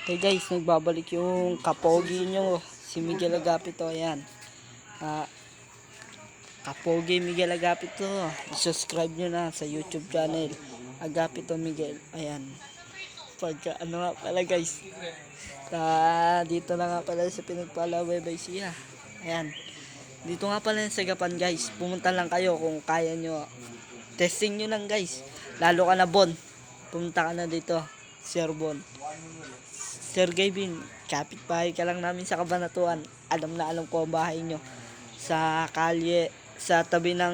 Hey guys, nagbabalik yung kapogi nyo, si Miguel Agapito. Ayan. Ah, Kapogi Miguel Agapito. I-subscribe nyo na sa YouTube channel. Agapito Miguel. Ayan. Pagka ano nga pala guys. Dito na nga pala sa Pinagpalaway by Sia. Ayan. Dito nga pala sa Gapan guys. Pumunta lang kayo kung kaya nyo. Testing nyo lang guys. Lalo ka na Bon. Pumunta ka na dito. Sir Bon. Sir Gavin, kapitbahay ka lang namin sa Cabanatuan. Alam na alam ko ang bahay nyo. Sa kalye, sa tabi ng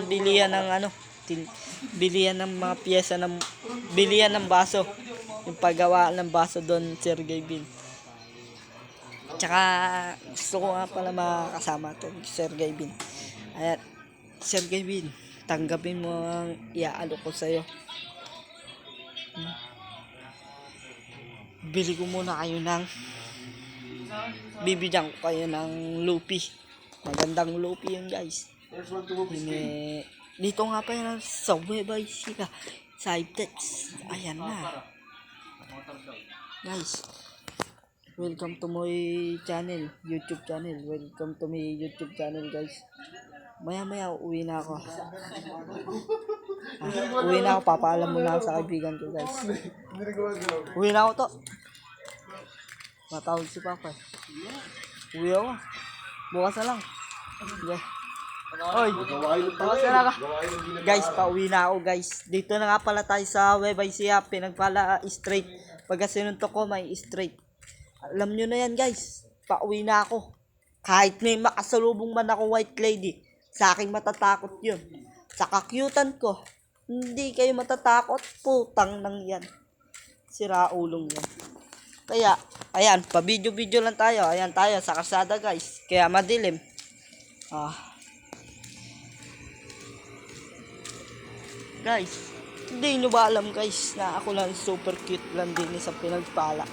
bilihan ng bilihan ng mga piyesa ng bilihan ng baso. Yung paggawa ng baso doon, Sir Gavin. Tsaka gusto ko nga pala makakasama to, Sir Gavin. Ayan, Sir Gavin, tanggapin mo ang iaalok ko sa'yo. Bili ko muna kayo bibigyan ko kayo ng lupi. Magandang lupi yun guys. Dito nga pa yan sa Webay Sika sa Iptex. Ayan na guys. Welcome to my channel, YouTube channel. Welcome to my YouTube channel guys. Maya uwi na ako. Uwi na ako, papaalam muna ako sa kaibigan ko guys. Uwi na ako to. Matawag si Papa. Uwi ako. Bukas na lang. Okay. Oy, bukas na lang. Guys, pauwi na ako guys. Dito na nga pala tayo sa Webay Sia, Pinagpala straight. Pagka sinuntok ko may straight. Alam nyo na yan guys. Pauwi na ako. Kahit may makasalubong man ako white lady, sa akin matatakot yun. Sa kakyutan ko, hindi kayo matatakot. Putang nang yan. Sira ulong yan. Kaya, ayan, pa-video-video lang tayo. Ayan tayo sa kasada guys. Kaya madilim. Guys, hindi nyo ba alam guys na ako lang super cute lang din sa Pinagpala.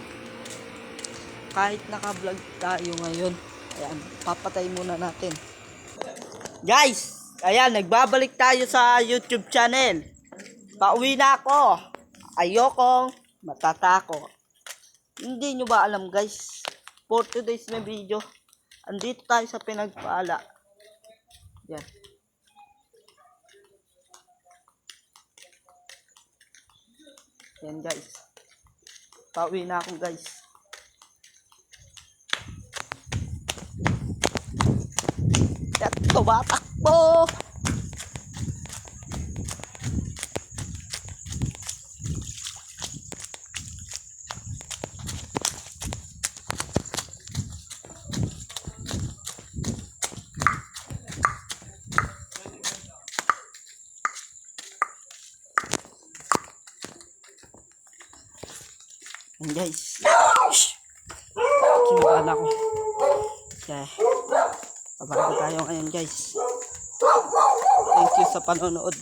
Kahit naka-vlog tayo ngayon. Ayan, papatay muna natin. Guys, ayan, nagbabalik tayo sa YouTube channel. Pauwi na ako. Ayokong matatakot. Hindi nyo ba alam guys, for today's na video, andito tayo sa Pinagpala. Yan. Yan guys. Pauwi na ako guys. Yan, tumatakbo. And guys, kinabahan ako. Okay, pabago tayo ngayon guys. Thank you sa panonood.